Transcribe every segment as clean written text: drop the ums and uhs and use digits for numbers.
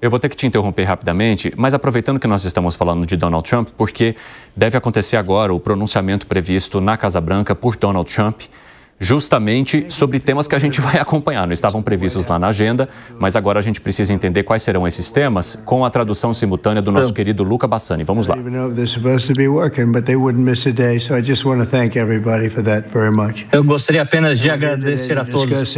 Eu vou ter que te interromper rapidamente, mas aproveitando que nós estamos falando de Donald Trump, porque deve acontecer agora o pronunciamento previsto na Casa Branca por Donald Trump, justamente sobre temas que a gente vai acompanhar. Não estavam previstos lá na agenda, mas agora a gente precisa entender quais serão esses temas com a tradução simultânea do nosso querido Luca Bassani. Vamos lá. Eu gostaria apenas de agradecer a todos.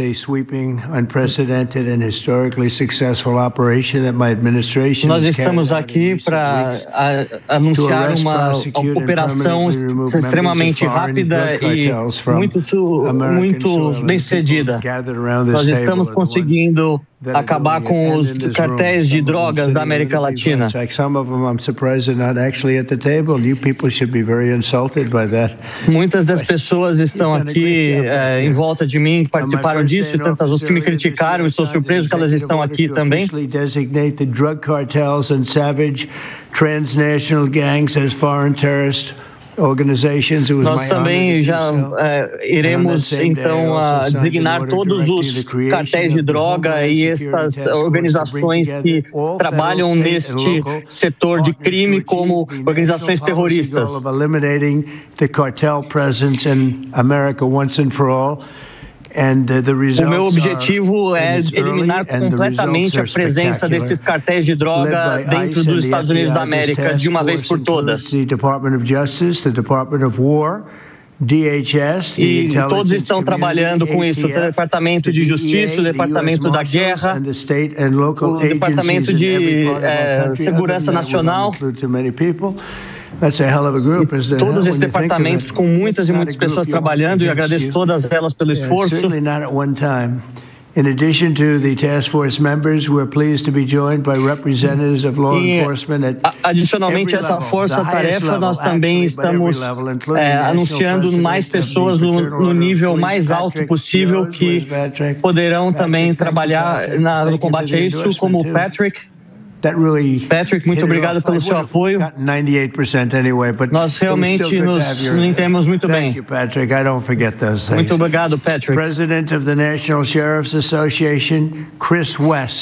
Nós estamos aqui para anunciar uma operação extremamente rápida e muito bem-sucedida. Nós estamos conseguindo acabar com os cartéis de drogas da América Latina. Muitas das pessoas estão aqui em volta de mim, que participaram disso, e tantas outras que me criticaram, e estou surpreso que elas estão aqui também. Nós também já iremos, então, designar todos os cartéis de droga e essas organizações que trabalham neste setor de crime como organizações terroristas. O meu objetivo é eliminar completamente a presença desses cartéis de droga dentro dos Estados Unidos da América, de uma vez por todas. E todos estão trabalhando com isso, o Departamento de Justiça, o Departamento da Guerra, o Departamento de Segurança Nacional. E todos esses departamentos com muitas e muitas pessoas trabalhando, e agradeço todas elas pelo esforço. In addition to the task force members, we're pleased to be joined by representatives of law enforcement at adicionalmente a essa força-tarefa, nós também estamos anunciando mais pessoas no nível mais alto possível que poderão também trabalhar no combate a isso, como o Patrick. Patrick, muito obrigado pelo seu apoio. Nós realmente nos entendemos muito bem. Muito obrigado, Patrick.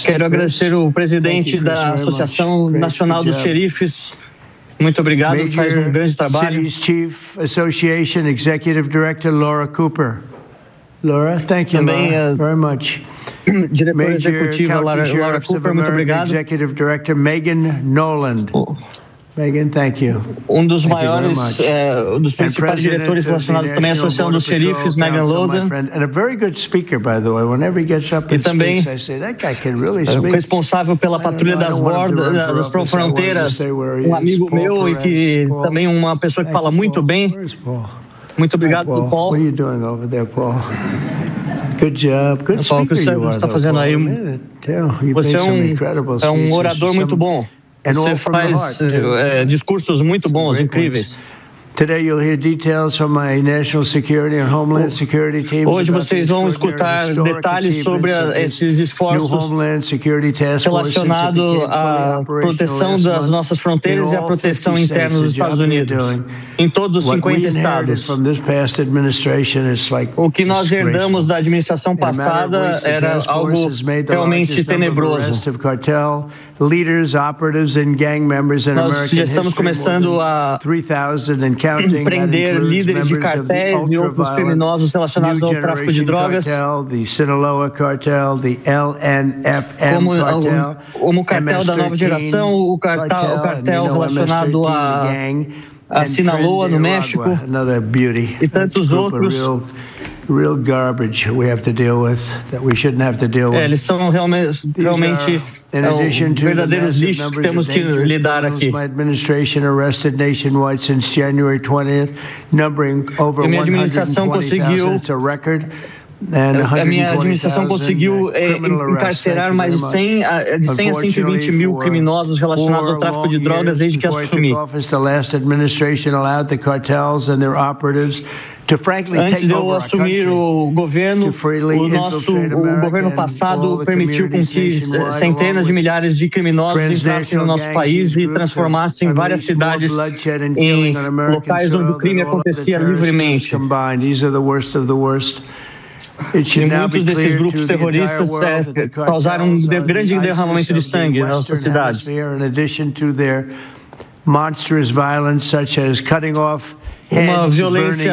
Quero agradecer o presidente da Associação Nacional dos Xerifes. Muito obrigado, faz um grande trabalho. Chief Association Executive Director Laura Cooper. Laura, thank you, Laura, very much. Diretora executiva Laura Cooper, muito obrigado. Executive Director Megan Noland. Megan, thank you. Dos maiores, dos principais diretores relacionados também à Associação dos Xerifes, Megan Logan. E também o responsável pela patrulha das fronteiras, um amigo meu e que também uma pessoa que fala muito bem. Muito obrigado, Paul. What are you doing over there, Paul? Good job. Good speaker you are. O que você está fazendo aí? Você é um orador muito bom. Você faz discursos muito bons, incríveis. Hoje vocês vão escutar detalhes sobre esses esforços relacionados à proteção das nossas fronteiras e à proteção interna dos Estados Unidos, em todos os 50 estados. O que nós herdamos da administração passada era algo realmente tenebroso. Nós já estamos começando a prender líderes de cartéis e outros criminosos relacionados ao tráfico de drogas, como o cartel da nova geração, o cartel relacionado a Sinaloa, no México, e tantos outros. Eles são realmente verdadeiros lixos que temos que lidar aqui. A minha administração conseguiu encarcerar mais de 100 a 120 mil criminosos relacionados ao tráfico de drogas desde que assumi. Antes de eu assumir o governo, o governo passado permitiu com que centenas de milhares de criminosos entrassem no nosso país e transformassem várias cidades em locais onde o crime acontecia livremente. E muitos desses grupos terroristas causaram um grande derramamento de sangue nas nossas cidades. Uma violência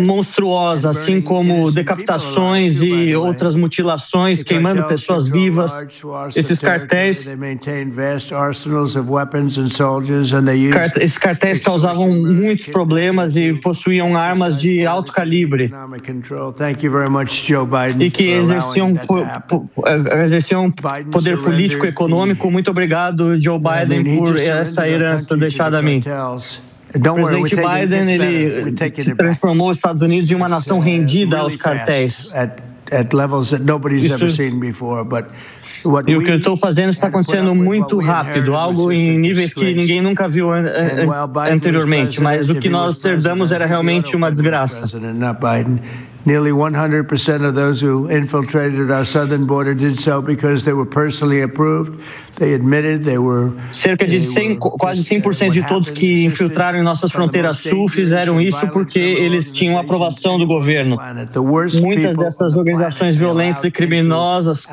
monstruosa, assim como decapitações e outras mutilações, queimando pessoas vivas. Esses cartéis causavam muitos problemas e possuíam armas de alto calibre e que exerciam poder político e econômico. Muito obrigado, Joe Biden, por essa herança deixada a mim. O presidente Biden, ele se transformou os Estados Unidos em uma nação rendida aos cartéis. E o que eu estou fazendo está acontecendo muito rápido, algo em níveis que ninguém nunca viu anteriormente, mas o que nós herdamos era realmente uma desgraça. Nearly 100% of those who infiltrated our southern border did so because they were personally approved. They admitted they were. Cerca de quase 100% de todos que infiltraram em nossas fronteiras sul fizeram isso porque eles tinham aprovação do governo. Muitas dessas organizações violentas e criminosas,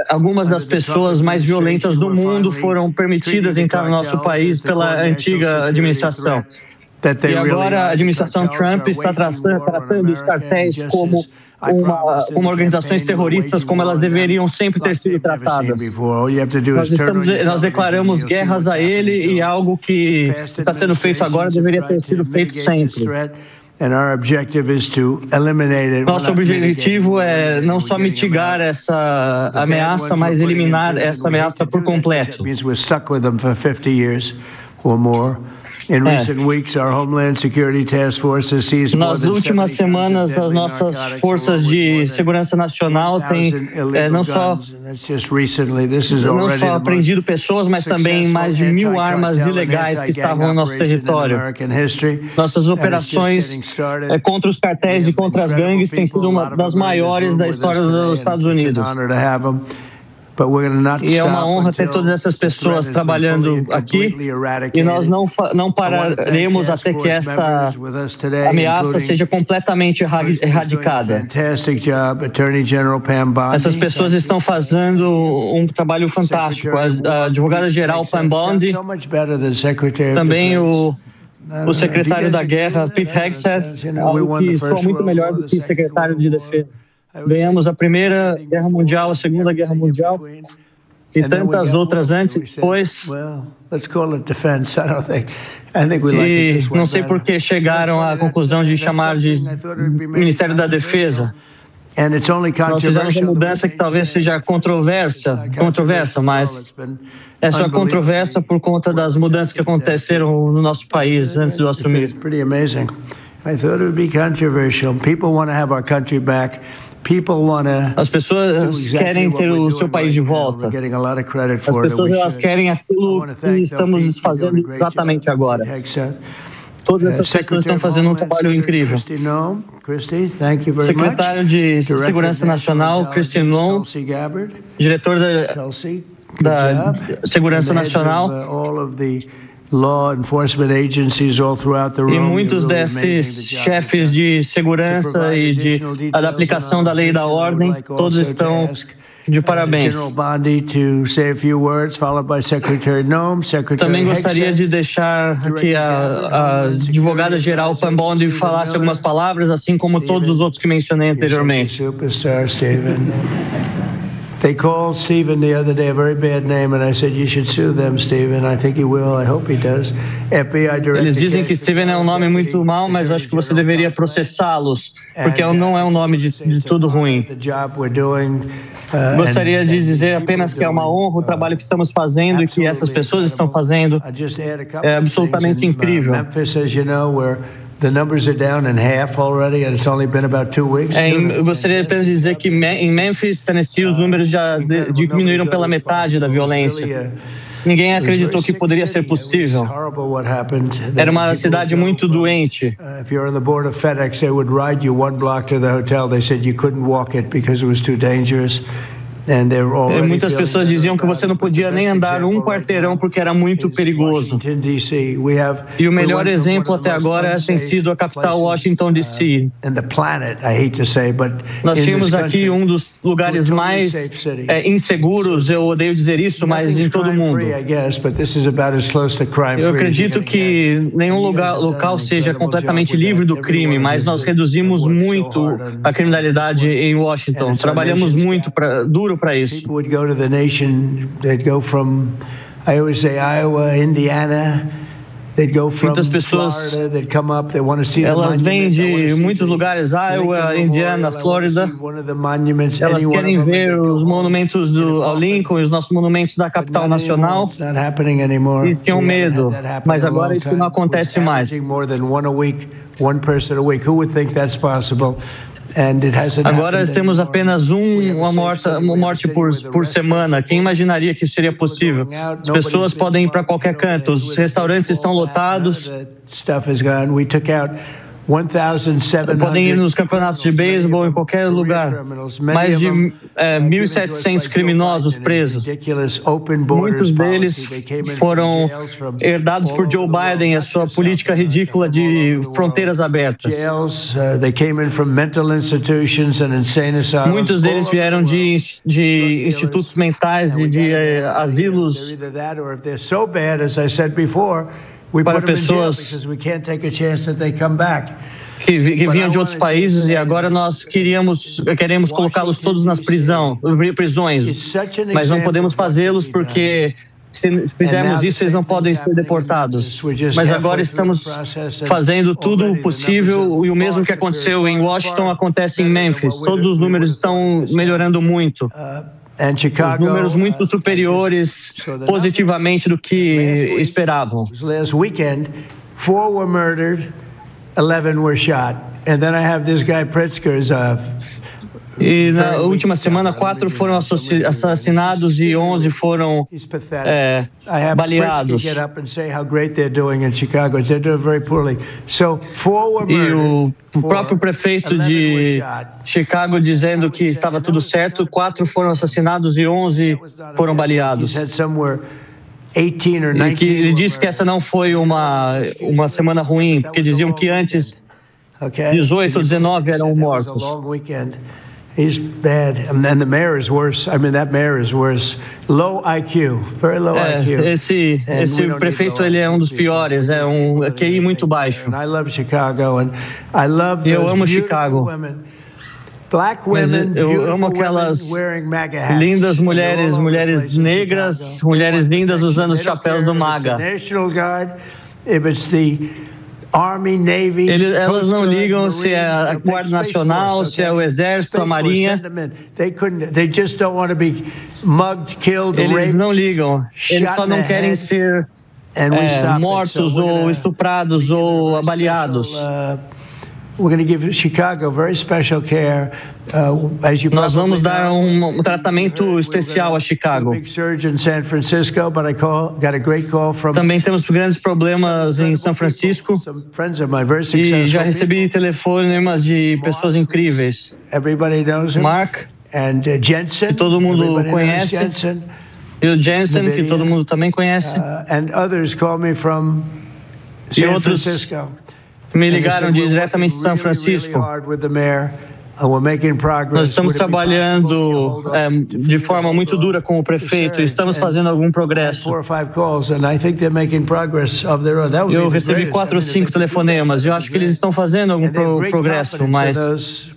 algumas das pessoas mais violentas do mundo foram permitidas entrar no nosso país pela antiga administração. E agora a administração Trump está tratando os cartéis como organizações terroristas, como elas deveriam sempre ter sido tratadas. Nós declaramos guerras a ele e algo que está sendo feito agora deveria ter sido feito sempre. Nosso objetivo é não só mitigar essa ameaça, mas eliminar essa ameaça por completo. Nas últimas semanas, as nossas forças de segurança nacional têm não só apreendido pessoas, mas também mais de 1.000 armas ilegais que estavam no nosso território. Nossas operações contra os cartéis e contra as gangues têm sido uma das maiores da história dos Estados Unidos. E é uma honra ter todas essas pessoas trabalhando aqui e nós não pararemos até que essa ameaça seja completamente erradicada. Essas pessoas estão fazendo um trabalho fantástico. A advogada-geral Pam Bondi, também o secretário da Guerra, Pete Hegseth, algo que soa muito melhor do que secretário de Defesa. Ganhamos a Primeira Guerra Mundial, a Segunda Guerra Mundial e tantas outras antes e depois. E não sei por que chegaram à conclusão de chamar de Ministério da Defesa. Nós fizemos uma mudança que talvez seja controversa, mas é só controversa por conta das mudanças que aconteceram no nosso país antes de eu assumir. I thought it would be controversial. People want to have our country back. As pessoas querem ter o seu país de volta. As pessoas elas querem aquilo que estamos fazendo exatamente agora. Todas essas pessoas estão fazendo um trabalho incrível. Secretário de Segurança Nacional, Kristi Noem, diretor da Segurança Nacional, e muitos desses chefes de segurança e da aplicação da lei e da ordem, todos estão de parabéns. Também gostaria de deixar aqui a advogada-geral Pam Bondi falasse algumas palavras, assim como todos os outros que mencionei anteriormente. They called Stephen the other day a very bad name, and I said, you should sue them, Stephen. I think he will. I hope he does. FBI director. Eles dizem que Stephen é um nome muito mau, mas acho que você deveria processá-los, porque não é um nome de tudo ruim. Gostaria de dizer apenas que é uma honra o trabalho que estamos fazendo e que essas pessoas estão fazendo. É absolutamente incrível. The numbers are down in half already, and it's only been about 2 weeks. Eu gostaria apenas de dizer que em Memphis, Tennessee, os números já diminuíram pela metade da violência. Ninguém acreditou que poderia ser possível. Era uma cidade muito doente. If you're on the board of FedEx, they would ride you 1 block to the hotel. They said you couldn't walk it because it was too dangerous. Muitas pessoas diziam que você não podia nem andar um quarteirão porque era muito perigoso. E o melhor exemplo até agora tem sido a capital Washington, D.C. Nós tínhamos aqui um dos lugares mais inseguros, eu odeio dizer isso, mas em todo o mundo. Eu acredito que nenhum local seja completamente livre do crime, mas nós reduzimos muito a criminalidade em Washington. Trabalhamos muito duro para isso. Muitas pessoas, elas vêm de muitos lugares, Iowa, Indiana, Flórida. Elas querem ver os monumentos ao Lincoln e os nossos monumentos da capital nacional e tinham medo, mas agora isso não acontece mais. Agora temos apenas uma morte por semana. Quem imaginaria que isso seria possível? As pessoas podem ir para qualquer canto, os restaurantes estão lotados. Podem ir nos campeonatos de beisebol em qualquer lugar. Mais de 1.700 criminosos presos. Muitos deles foram herdados por Joe Biden e a sua política ridícula de fronteiras abertas. Muitos deles vieram de institutos mentais e de asilos para pessoas que vinham de outros países e agora nós queremos colocá-los todos nas prisões, mas não podemos fazê-los porque se fizermos isso eles não podem ser deportados. Mas agora estamos fazendo tudo o possível e o mesmo que aconteceu em Washington acontece em Memphis. Todos os números estão melhorando muito. Os números muito superiores positivamente do que esperavam. Last weekend, 4 were murdered, 11 were shot. And then I have this guy Pritzker, E na última semana, 4 foram assassinados e 11 foram baleados. E o próprio prefeito de Chicago dizendo que estava tudo certo, 4 foram assassinados e 11 foram baleados. E que ele disse que essa não foi uma semana ruim, porque diziam que antes 18 ou 19 eram mortos. He's bad, and the mayor is worse. I mean, that mayor is worse. Low IQ, very low IQ. Esse prefeito ele é um dos piores, é um QI muito baixo. I love Chicago, and I love. Eu amo Chicago. Black women, eu amo aquelas lindas mulheres negras, mulheres lindas usando os chapéus do MAGA. National Guard, if it's the Army, Navy, elas não ligam se é a Guarda Nacional, se é o Exército, a Marinha. Eles não ligam. Eles só não querem ser mortos ou estuprados ou baleados. Nós vamos dar um tratamento especial a Chicago. Também temos grandes problemas em São Francisco e já recebi telefonemas de pessoas incríveis. Mark, que todo mundo conhece, e o Jensen, que todo mundo também conhece, e outros me ligaram diretamente de São Francisco. Nós estamos trabalhando de forma muito dura com o prefeito e estamos fazendo algum progresso. Eu recebi 4 ou 5 telefonemas e eu acho que eles estão fazendo algum progresso, mas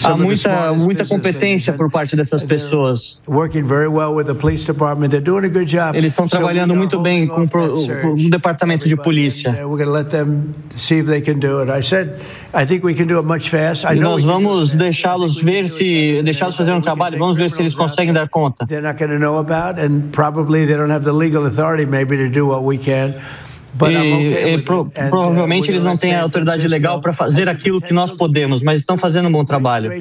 há muita competência por parte dessas pessoas. Eles estão trabalhando muito bem com o departamento de polícia. E nós vamos deixá-los fazer um trabalho, vamos ver se eles conseguem dar conta. Provavelmente eles não têm a autoridade legal para fazer aquilo que nós podemos, mas estão fazendo um bom trabalho.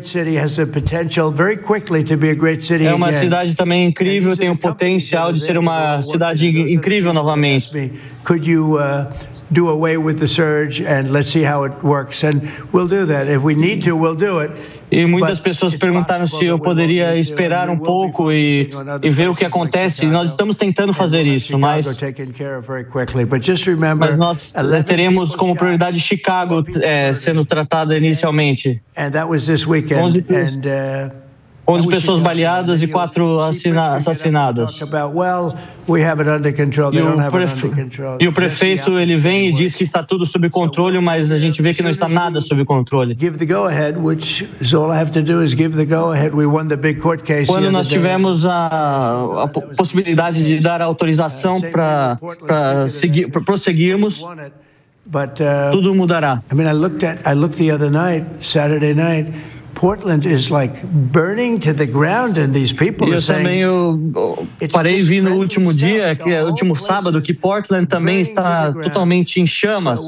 É uma cidade também incrível, tem o potencial de ser uma cidade incrível novamente. Do away with the surge and let's see how it works, and we'll do that. If we need to, we'll do it. E muitas pessoas perguntaram se eu poderia esperar um pouco e ver o que acontece. E nós estamos tentando fazer isso, mas nós teremos como prioridade Chicago sendo tratada inicialmente. 11 pessoas baleadas e 4 assassinadas. E o prefeito, ele vem e diz que está tudo sob controle, mas a gente vê que não está nada sob controle. Quando nós tivemos a possibilidade de dar a autorização para prosseguirmos, tudo mudará. I looked the other night, Saturday night. Portland is like burning to the ground, and these people are saying. Eu parei e vi no último dia, que é o último sábado, que Portland também está totalmente em chamas.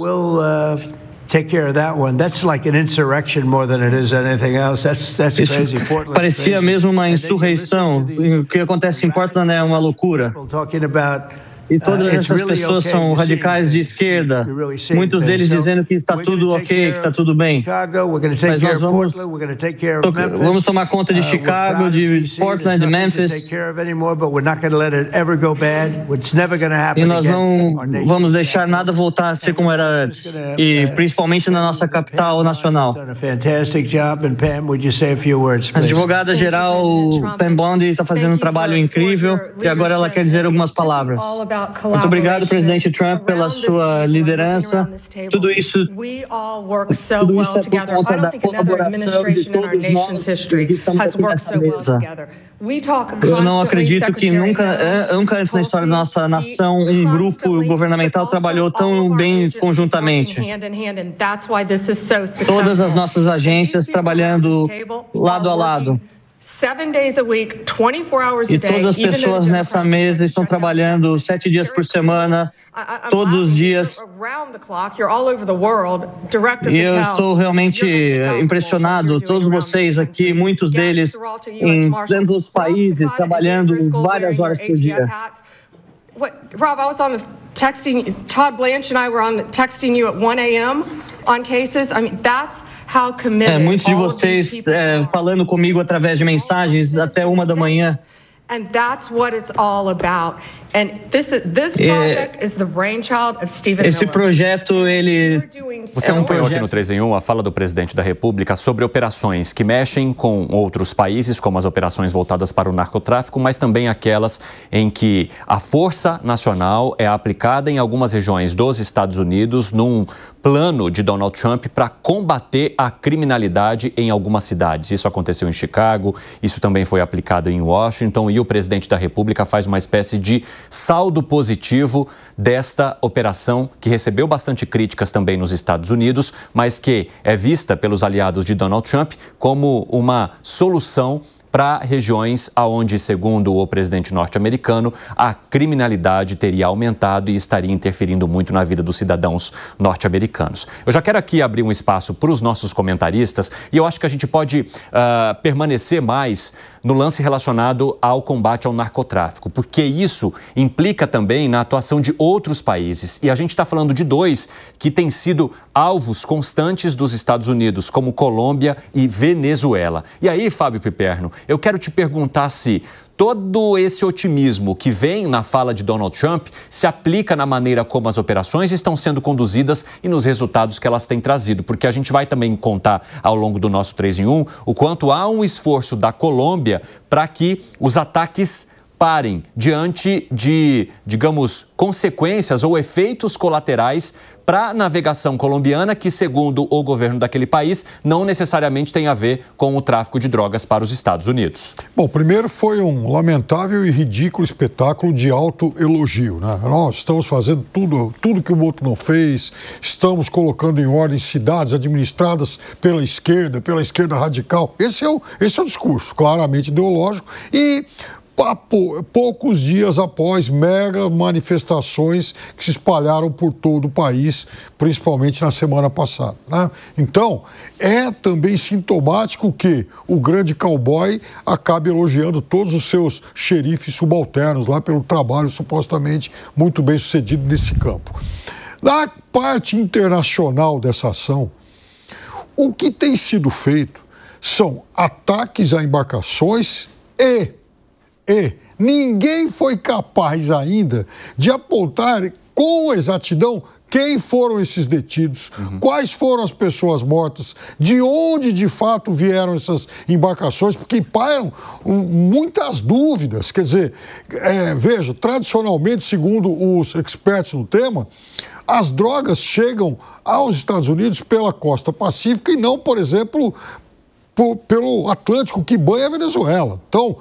Take care of that one. That's like an insurrection more than it is anything else. That's crazy. Portland parecia mesmo uma insurreição. O que acontece em Portland é uma loucura. Talking about E todas essas pessoas são radicais de esquerda, muitos deles dizendo que está tudo ok, que está tudo bem. Mas nós vamos tomar conta de Chicago, de Portland, de Memphis. E nós não vamos deixar nada voltar a ser como era antes, e principalmente na nossa capital nacional. A advogada-geral Pam Bondi está fazendo um trabalho incrível e agora ela quer dizer algumas palavras. Muito obrigado, presidente Trump, pela sua liderança. Tudo isso é por conta da colaboração de todos nós que estamos aqui nessa mesa. Eu não acredito que nunca antes na história da nossa nação um grupo governamental trabalhou tão bem conjuntamente. Todas as nossas agências trabalhando lado a lado. 7 days a week, 24 hours a day. E todas as pessoas nessa mesa estão trabalhando 7 dias por semana, todos os dias. E eu estou realmente impressionado, todos vocês aqui, muitos deles em tantos países, trabalhando várias horas por dia. Rob, I was on the texting, Todd Blanche and I were on texting you at 1 a.m. on cases. I mean, that's how committed. Muitos de vocês falando comigo através de mensagens até 1 da manhã. And that's what it's all about. And this project is the brainchild of Stephen Miller. Esse projeto, ele... Você acompanhou aqui no 3 em 1 a fala do presidente da República sobre operações que mexem com outros países, como as operações voltadas para o narcotráfico, mas também aquelas em que a força nacional é aplicada em algumas regiões dos Estados Unidos num plano de Donald Trump para combater a criminalidade em algumas cidades. Isso aconteceu em Chicago, isso também foi aplicado em Washington e o presidente da República faz uma espécie de saldo positivo desta operação que recebeu bastante críticas também nos Estados Unidos, mas que é vista pelos aliados de Donald Trump como uma solução para regiões onde, segundo o presidente norte-americano, a criminalidade teria aumentado e estaria interferindo muito na vida dos cidadãos norte-americanos. Eu já quero aqui abrir um espaço para os nossos comentaristas e eu acho que a gente pode permanecer mais no lance relacionado ao combate ao narcotráfico, porque isso implica também na atuação de outros países. E a gente está falando de 2 que têm sido alvos constantes dos Estados Unidos, como Colômbia e Venezuela. E aí, Fábio Piperno, eu quero te perguntar se todo esse otimismo que vem na fala de Donald Trump se aplica na maneira como as operações estão sendo conduzidas e nos resultados que elas têm trazido. Porque a gente vai também contar ao longo do nosso 3 em 1 o quanto há um esforço da Colômbia para que os ataques parem diante de, digamos, consequências ou efeitos colaterais para a navegação colombiana que, segundo o governo daquele país, não necessariamente tem a ver com o tráfico de drogas para os Estados Unidos. Bom, primeiro foi um lamentável e ridículo espetáculo de autoelogio, né? Nós estamos fazendo tudo que o outro não fez, estamos colocando em ordem cidades administradas pela esquerda radical. Esse é o discurso, claramente ideológico e... poucos dias após mega manifestações que se espalharam por todo o país, principalmente na semana passada, né? Então, é também sintomático que o grande cowboy acabe elogiando todos os seus xerifes subalternos lá pelo trabalho supostamente muito bem sucedido nesse campo. Na parte internacional dessa ação, o que tem sido feito são ataques a embarcações e ninguém foi capaz ainda de apontar com exatidão quem foram esses detidos, quais foram as pessoas mortas, de onde de fato vieram essas embarcações, porque pairam muitas dúvidas. Quer dizer, veja, tradicionalmente, segundo os experts no tema, as drogas chegam aos Estados Unidos pela costa pacífica e não, por exemplo, pelo Atlântico, que banha a Venezuela. Então,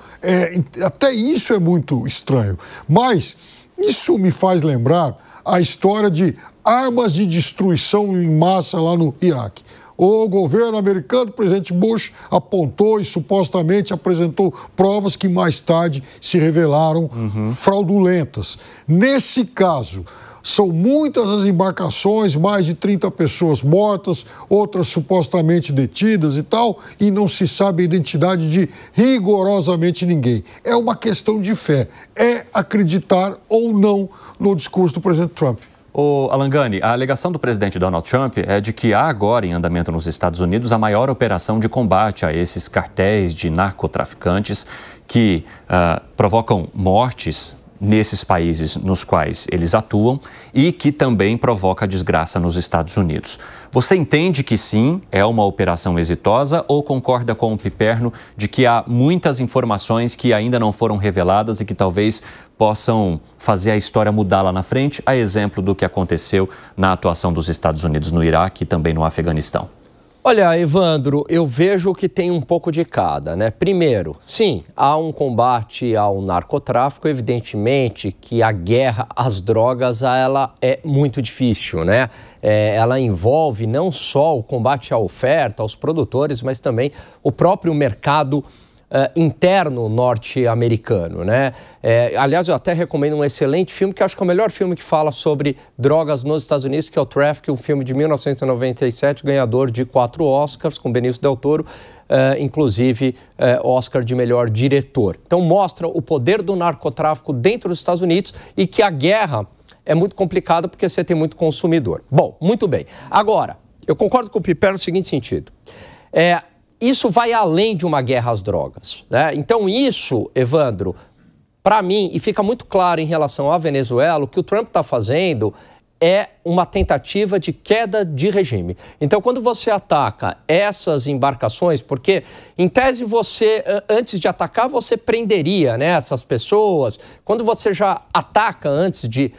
até isso é muito estranho. Mas isso me faz lembrar a história de armas de destruição em massa lá no Iraque. O governo americano, o presidente Bush, apontou e supostamente apresentou provas que mais tarde se revelaram fraudulentas. Nesse caso, são muitas as embarcações, mais de 30 pessoas mortas, outras supostamente detidas e tal, e não se sabe a identidade de rigorosamente ninguém. É uma questão de fé. É acreditar ou não no discurso do presidente Trump. Ô, Alangani, a alegação do presidente Donald Trump é de que há agora em andamento nos Estados Unidos a maior operação de combate a esses cartéis de narcotraficantes que provocam mortes nesses países nos quais eles atuam e que também provoca desgraça nos Estados Unidos. Você entende que sim, é uma operação exitosa ou concorda com o Piperno de que há muitas informações que ainda não foram reveladas e que talvez possam fazer a história mudar lá na frente, a exemplo do que aconteceu na atuação dos Estados Unidos no Iraque e também no Afeganistão? Olha, Evandro, eu vejo que tem um pouco de cada, né? Primeiro, sim, há um combate ao narcotráfico, evidentemente que a guerra às drogas, ela é muito difícil, né? Ela envolve não só o combate à oferta, aos produtores, mas também o próprio mercado interno norte-americano, né? Aliás, eu até recomendo um excelente filme, que eu acho que é o melhor filme que fala sobre drogas nos Estados Unidos, que é o Traffic, um filme de 1997, ganhador de 4 Oscars, com Benício Del Toro, inclusive Oscar de melhor diretor. Então mostra o poder do narcotráfico dentro dos Estados Unidos e que a guerra é muito complicada porque você tem muito consumidor. Bom, muito bem. Agora, eu concordo com o Piper no seguinte sentido. Isso vai além de uma guerra às drogas, né? Então isso, Evandro, para mim, e fica muito claro em relação à Venezuela, o que o Trump está fazendo é uma tentativa de queda de regime. Então, quando você ataca essas embarcações, porque, em tese, você, antes de atacar, você prenderia, né, essas pessoas. Quando você já ataca antes de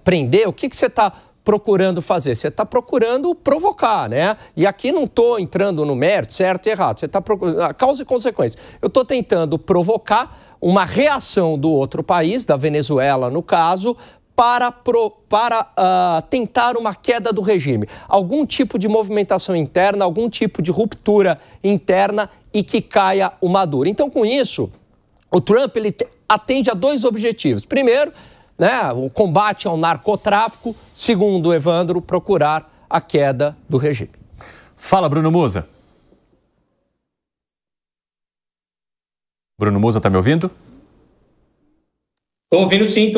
prender, o que você está procurando fazer? Você está procurando provocar, né? E aqui não estou entrando no mérito, certo e errado. Você está procurando a causa e consequência. Eu estou tentando provocar uma reação do outro país, da Venezuela no caso, para tentar uma queda do regime. Algum tipo de movimentação interna, algum tipo de ruptura interna e que caia o Maduro. Então, com isso, o Trump ele atende a 2 objetivos. Primeiro, né, o combate ao narcotráfico. Segundo, Evandro, procurar a queda do regime. Fala, Bruno Musa. Bruno Musa, tá me ouvindo? Tô ouvindo sim.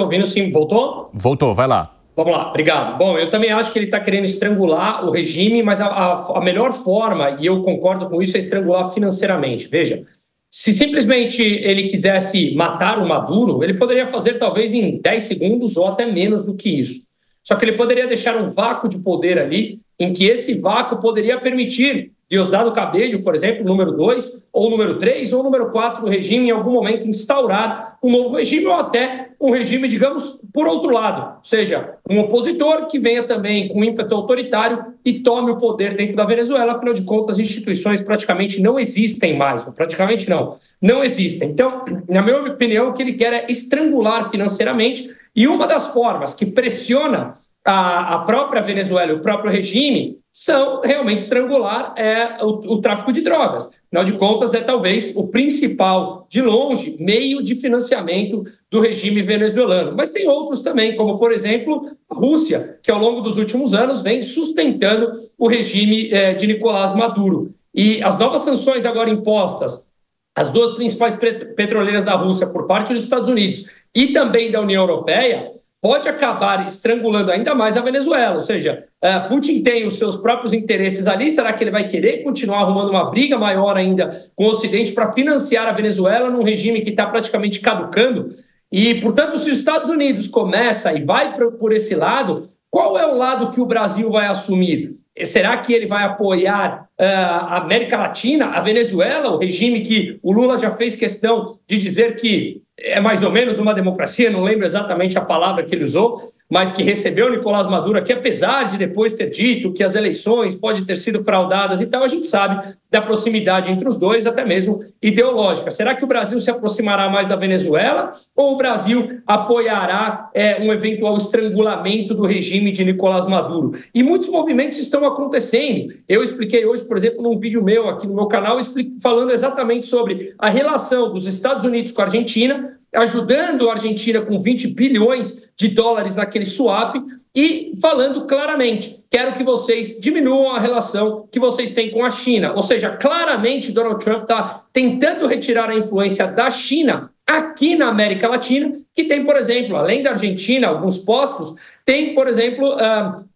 Voltou? Voltou, vai lá. Vamos lá, obrigado. Bom, eu também acho que ele está querendo estrangular o regime, mas a melhor forma, e eu concordo com isso, é estrangular financeiramente. Veja, se simplesmente ele quisesse matar o Maduro, ele poderia fazer talvez em 10 segundos ou até menos do que isso. Só que ele poderia deixar um vácuo de poder ali, em que esse vácuo poderia permitir Diosdado Cabello, por exemplo, número 2, ou número 3, ou número 4 do regime, em algum momento instaurar um novo regime, ou até um regime, digamos, por outro lado. Ou seja, um opositor que venha também com ímpeto autoritário e tome o poder dentro da Venezuela. Afinal de contas, as instituições praticamente não existem mais. Praticamente não existem. Então, na minha opinião, o que ele quer é estrangular financeiramente. E uma das formas que pressiona a própria Venezuela e o próprio regime são realmente estrangular o tráfico de drogas. Afinal de contas, é talvez o principal, de longe, meio de financiamento do regime venezuelano. Mas tem outros também, como, por exemplo, a Rússia, que ao longo dos últimos anos vem sustentando o regime de Nicolás Maduro. E as novas sanções agora impostas às 2 principais petroleiras da Rússia por parte dos Estados Unidos e também da União Europeia pode acabar estrangulando ainda mais a Venezuela. Ou seja, Putin tem os seus próprios interesses ali. Será que ele vai querer continuar arrumando uma briga maior ainda com o Ocidente para financiar a Venezuela num regime que está praticamente caducando? E, portanto, se os Estados Unidos começa e vai por esse lado, qual é o lado que o Brasil vai assumir? Será que ele vai apoiar a América Latina, a Venezuela, o regime que o Lula já fez questão de dizer que é mais ou menos uma democracia, não lembro exatamente a palavra que ele usou, mas que recebeu Nicolás Maduro aqui, apesar de depois ter dito que as eleições podem ter sido fraudadas e tal, a gente sabe da proximidade entre os dois, até mesmo ideológica. Será que o Brasil se aproximará mais da Venezuela ou o Brasil apoiará um eventual estrangulamento do regime de Nicolás Maduro? E muitos movimentos estão acontecendo. Eu expliquei hoje, por exemplo, num vídeo meu aqui no meu canal, falando exatamente sobre a relação dos Estados Unidos com a Argentina, ajudando a Argentina com 20 bilhões de dólares naquele swap e falando claramente, quero que vocês diminuam a relação que vocês têm com a China. Ou seja, claramente Donald Trump está tentando retirar a influência da China aqui na América Latina, que tem, por exemplo, além da Argentina, alguns postos, tem, por exemplo,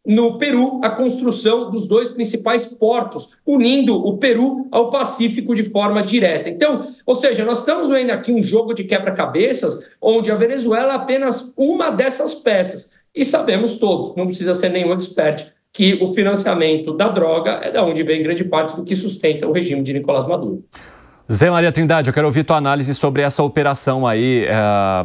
no Peru, a construção dos 2 principais portos, unindo o Peru ao Pacífico de forma direta. Então, ou seja, nós estamos vendo aqui um jogo de quebra-cabeças, onde a Venezuela é apenas uma dessas peças. E sabemos todos, não precisa ser nenhum expert, que o financiamento da droga é da onde vem grande parte do que sustenta o regime de Nicolás Maduro. Zé Maria Trindade, eu quero ouvir tua análise sobre essa operação aí,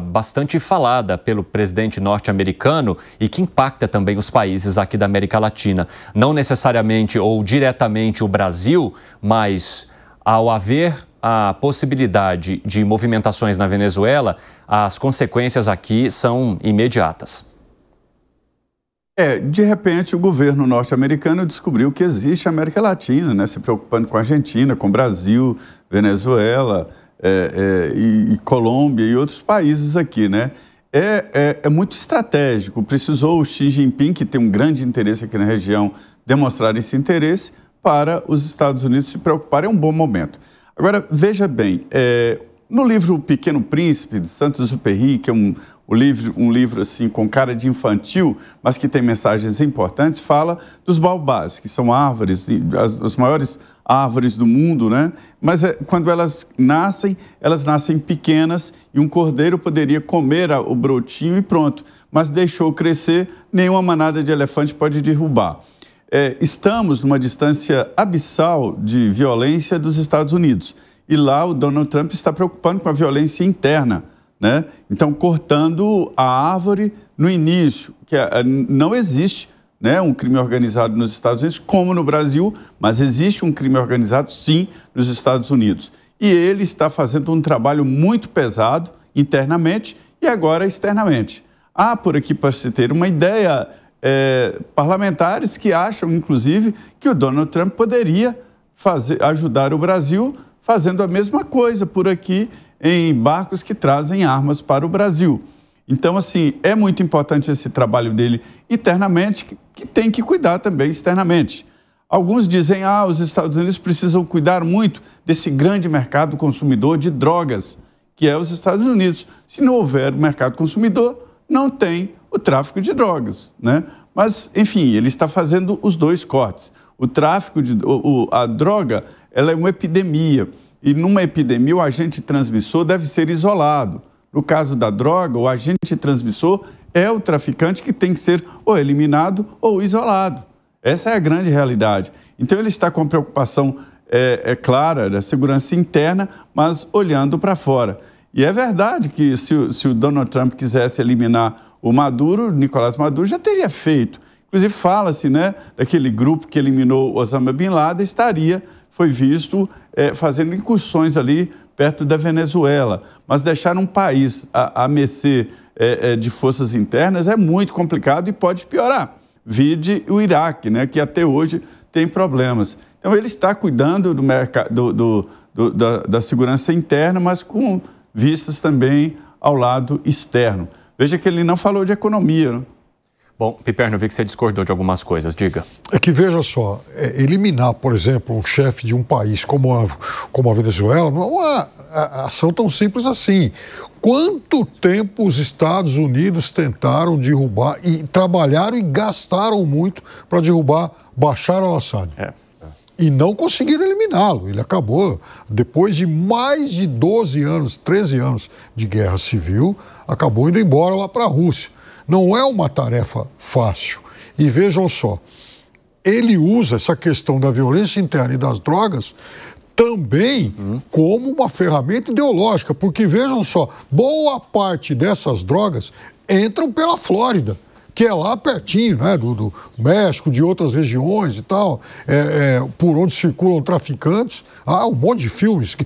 bastante falada pelo presidente norte-americano e que impacta também os países aqui da América Latina. Não necessariamente ou diretamente o Brasil, mas ao haver a possibilidade de movimentações na Venezuela, as consequências aqui são imediatas. De repente, o governo norte-americano descobriu que existe a América Latina, né? Se preocupando com a Argentina, com o Brasil, Venezuela e Colômbia e outros países aqui, né? É muito estratégico. Precisou o Xi Jinping, que tem um grande interesse aqui na região, demonstrar esse interesse para os Estados Unidos se preocuparem. É um bom momento. Agora, veja bem, no livro O Pequeno Príncipe, de Saint-Exupéry, que é um livro assim, com cara de infantil, mas que tem mensagens importantes, fala dos baobás, que são árvores, as maiores árvores do mundo, né? Mas quando elas nascem pequenas e um cordeiro poderia comer o brotinho e pronto. Mas deixou crescer, nenhuma manada de elefante pode derrubar. Estamos numa distância abissal de violência dos Estados Unidos. E lá o Donald Trump está preocupando com a violência interna, né? Então, cortando a árvore no início, que não existe, né, um crime organizado nos Estados Unidos, como no Brasil, mas existe um crime organizado, sim, nos Estados Unidos. E ele está fazendo um trabalho muito pesado internamente e agora externamente. Há por aqui, para se ter uma ideia, parlamentares que acham, inclusive, que o Donald Trump poderia ajudar o Brasil fazendo a mesma coisa por aqui em barcos que trazem armas para o Brasil. Então, assim, é muito importante esse trabalho dele internamente, que tem que cuidar também externamente. Alguns dizem, os Estados Unidos precisam cuidar muito desse grande mercado consumidor de drogas, que é os Estados Unidos. Se não houver mercado consumidor, não tem o tráfico de drogas, né? Mas, enfim, ele está fazendo os 2 cortes. O tráfico a droga, ela é uma epidemia. E numa epidemia, o agente transmissor deve ser isolado. No caso da droga, o agente transmissor é o traficante que tem que ser ou eliminado ou isolado. Essa é a grande realidade. Então, ele está com a preocupação clara da segurança interna, mas olhando para fora. E é verdade que se o Donald Trump quisesse eliminar o Maduro, Nicolás Maduro, já teria feito. Inclusive, fala-se, né, daquele grupo que eliminou Osama Bin Laden, foi visto fazendo incursões ali perto da Venezuela. Mas deixar um país a mercê de forças internas é muito complicado e pode piorar. Vide o Iraque, né, que até hoje tem problemas. Então, ele está cuidando do mercado, da segurança interna, mas com vistas também ao lado externo. Veja que ele não falou de economia, né? Bom, Piperno, eu vi que você discordou de algumas coisas, diga. É que, veja só, eliminar, por exemplo, um chefe de um país como a Venezuela não é uma ação tão simples assim. Quanto tempo os Estados Unidos tentaram derrubar e trabalharam e gastaram muito para derrubar Bashar al-Assad? E não conseguiram eliminá-lo. Ele acabou, depois de mais de 12 anos, 13 anos de guerra civil, acabou indo embora lá para a Rússia. Não é uma tarefa fácil. E vejam só, ele usa essa questão da violência interna e das drogas também como uma ferramenta ideológica, porque vejam só, boa parte dessas drogas entram pela Flórida, que é lá pertinho, né, do México, de outras regiões e tal, por onde circulam traficantes. Há um monte de filmes que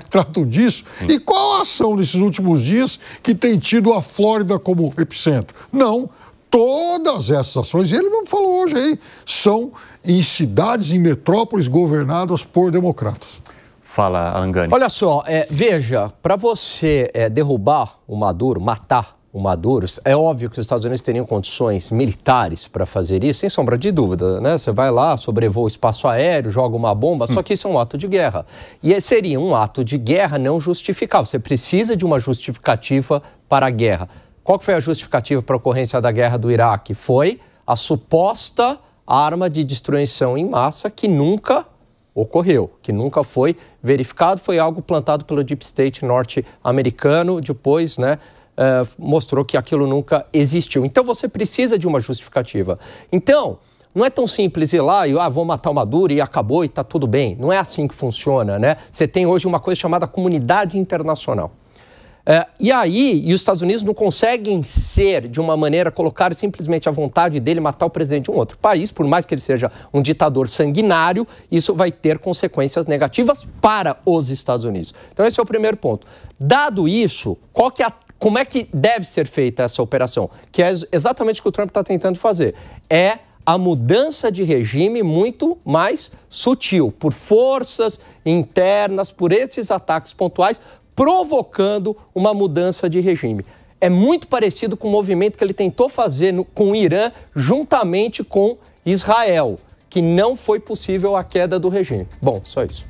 tratam disso. E qual a ação nesses últimos dias que tem tido a Flórida como epicentro? Não, todas essas ações, e ele mesmo falou hoje aí, são em cidades, em metrópoles governadas por democratas. Fala, Alangani. Olha só, veja, para você derrubar o Maduro, matar o Maduro, é óbvio que os Estados Unidos teriam condições militares para fazer isso, sem sombra de dúvida, né? Você vai lá, sobrevoa o espaço aéreo, joga uma bomba, só que isso é um ato de guerra. E seria um ato de guerra não justificável. Você precisa de uma justificativa para a guerra. Qual que foi a justificativa para a ocorrência da guerra do Iraque? Foi a suposta arma de destruição em massa que nunca ocorreu, que nunca foi verificado, foi algo plantado pelo Deep State norte-americano, depois, né, mostrou que aquilo nunca existiu. Então você precisa de uma justificativa. Então, não é tão simples ir lá e vou matar o Maduro e acabou e está tudo bem. Não é assim que funciona, né? Você tem hoje uma coisa chamada comunidade internacional. E os Estados Unidos não conseguem ser, de uma maneira, colocar simplesmente a vontade dele matar o presidente de um outro país, por mais que ele seja um ditador sanguinário, isso vai ter consequências negativas para os Estados Unidos. Então esse é o primeiro ponto. Dado isso, como é que deve ser feita essa operação? Que é exatamente o que o Trump está tentando fazer. É a mudança de regime muito mais sutil, por forças internas, por esses ataques pontuais, provocando uma mudança de regime. É muito parecido com o movimento que ele tentou fazer com o Irã, juntamente com Israel, que não foi possível a queda do regime. Bom, só isso.